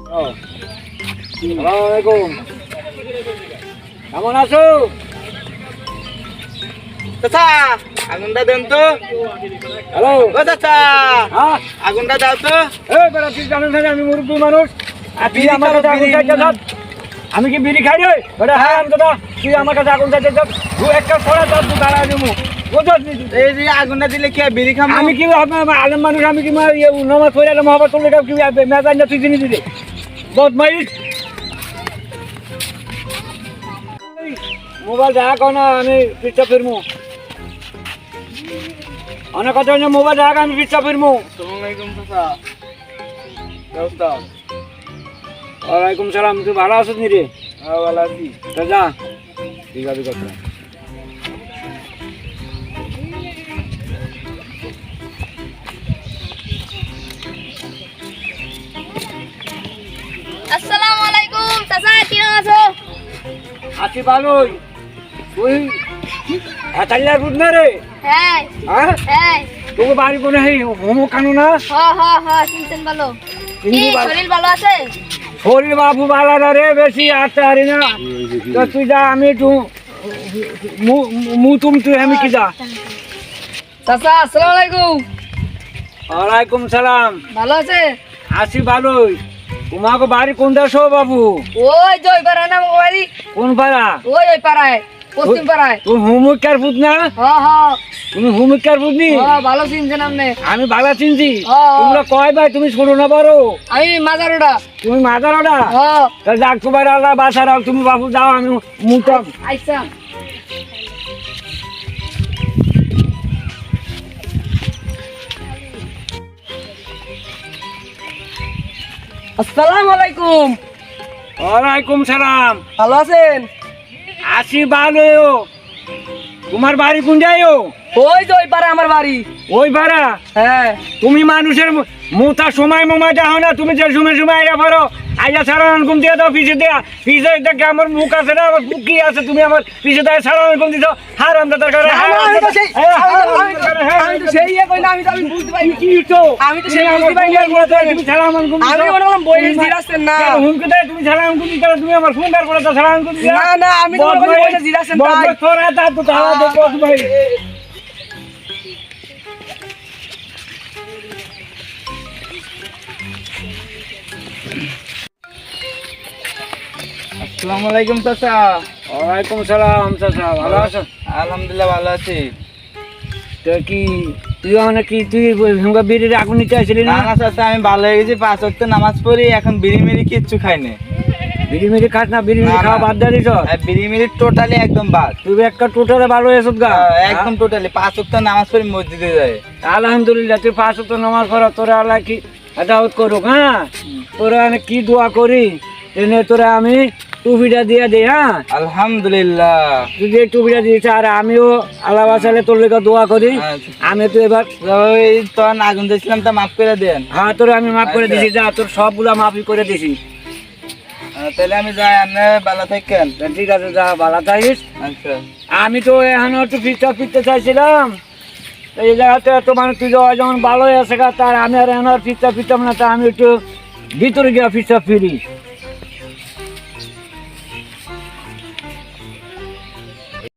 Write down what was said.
আসসালামাইকুম, কেমন আছো? চাচা আগুনটা দেন তো। হ্যালো ও চাচা, হ্যাঁ, আগুনটা দাও তো। তুই জানিস না আমি মুরব্বী মানুষ, আর তুই বিড়ি আমার খাবো, কাছে আগুন বিড়ি। চাইতে চাস? আমি কি বিড়ি খাই রে? হ্যাঁ আমি দাদা, তুই আমার কাছে আগুন চাইতে চাস? একটা ছড়া চাস, তুই দাঁড়ায় দেবো। এই যে আগুনটা দিলে কি বিড়ি খাবো? আমি কি আলেম মানুষ, আমি কি নামাজ পড়ে এলাম মহাবাদ চলে কি মেজাজ না তুই জিনিস দিলে বদমাইশ। মোবাইল রাখ না, আমি পিঠা ফিরমু। অনেক কথা হচ্ছে মোবাইল রাখ, আমি পিঠা ফিরমু। আসসালামাইকুম চাচা। ব্যবস্থা। ওয়ালাইকুম সালাম, তুই ভালো আছিস নি রে? হ্যাঁ ভালো আছি। তা যা, ঠিক আছে কথা। আসসালামু আলাইকুম চাচা, কেমন আছো? আছি ভালোই। তুই হাতাল্লার বুঝ না রে? হ্যাঁ হ্যাঁ, হ্যাঁ, তোকে বাড়ি কোনো হে হোমো কানু না? চিনতেন ভালো। কি চিনতে পার- শরীর ভালো আছে? শরীর বাবু ভালো না রে, বেশি আসতে পারি না। তো তুই যা, আমি একটু তুই আমি কি যা। চাচা আসসালামু আলাইকুম, ওয়ালাইকুম সালাম, ভালো আছে? আছি ভালোই। তোমাকে বাড়ি কোন দেশ বাবু? ওই যে ওই পাড়ায় না বাড়ি, কোন পাড়া? ওই পাড়ায়, পশ্চিম পাড়ায়। তুমি হুমুকার পুত না? হ্যাঁ, তুমি হুমুকার পুতনি? ভালো চিনছেন আপনি। আমি ভালো চিনছি। হ্যাঁ। তোমরা কয় ভাই, তুমি শোনো না বড়? আমি মাজারোডা। তুমি মাদারোডা? হ্যাঁ, তা যাক, তোমার আল্লাহ বাসা রাখ, তুমি বাবু যাও, আমি মুতাম। আইসা। আসসালামু আলাইকুম, ওয়ালাইকুম সালাম, ভালো আছেন? আছি ভালো। তোমার বাড়ি কোন যায়? ওই যে ওই পাড়ায় আমার বাড়ি। ওই পাড়া? হ্যাঁ, তুমি মানুষের মোতা সময় মোমা যাও না, তুমি যে সময় সময় আইয়া পারো। আইয়া সারান ঘুম দিয়ে দাও, পিছিয়ে দেয়া পিছিয়ে দেখে আমার মুখ আছে না, আমার বুক কি আছে, তুমি আমার পিছিয়ে দেয় সারান ঘুম দিছ। হার আমরা দরকার আমি তো সেই ইয়ে কই না, আমি বুঝতে পারি কি তো আমি তো সেই বুঝতে পারি না। তুমি সারান ঘুম আমি মনে করলাম বইয়ে জিরাছেন না। হুমকে দেয়, তুমি সারান ঘুম দিছ, তুমি আমার ফোন বার করে দাও সারান ঘুম দিয়া। না না, আমি তো মনে করি বইয়ে জিরাছেন তাই। বদমাইশ তোরা, তার তো তারা দেখো ভাই। আসসালামু আলাইকুম চাচা। ওয়ালাইকুম সালাম চাচা, ভালো আছো? আলহামদুলিল্লাহ ভালো আছি। তো কি তুই কি তুই বিড়ির আগুন নিতে আসলি না না? না চাচা, আমি ভালো হয়ে গেছি, 5 ওয়াক্ত নামাজ পড়ি, এখন বিড়ি মিড়ি কিচ্ছু খাই না। বিড়ি মিড়ি খাস না? বিড়ি না, মিড়ি খাওয়া না। বাদ দিয়ে দিছ? বিড়ি মিড়ি টোটালি একদম বাদ। তুই একটা টোটালে ভালো হয়েছ গা। একদম টোটালি 5 ওয়াক্ত নামাজ পড়ি, মসজিদে যায়। আলহামদুলিল্লাহ, তুই 5 ওয়াক্ত নামাজ পড়া, তোরা আল্লাহ কি হেদায়েত করুক। হ্যাঁ, তোরা আমি কি দোয়া করি, এনে তোরা আমি টুপিটা দিয়ে দিই। হ্যাঁ, আলহামদুলিল্লাহ। তুই যে টুপিটা দিয়েছে, আর আমিও আল্লাহ বাসালে তোর লেগে দোয়া করি। আচ্ছা। আমি তো এবার ওই তখন আগুন দিয়েছিলাম, তা মাফ করে দেন। হ্যাঁ, তোরা আমি মাফ করে আচ্ছা। দিছি, যা তোর সবগুলা মাফি করে দিছি। তাহলে আমি যাই, আপনি ভালো থাকেন। তা ঠিক আছে, যা, ভালো থাকিস। আচ্ছা। আমি তো এখন একটু ফিরতে ফিরতে চাইছিলাম, তো এই জায়গাতে এত মানে তুই যখন ভালো হয়ে আছে গা, তার আমি আর এখন আর ফিরতে ফিরতাম না, তা আমি একটু ভিতরে গিয়ে ফিরতে ফিরি।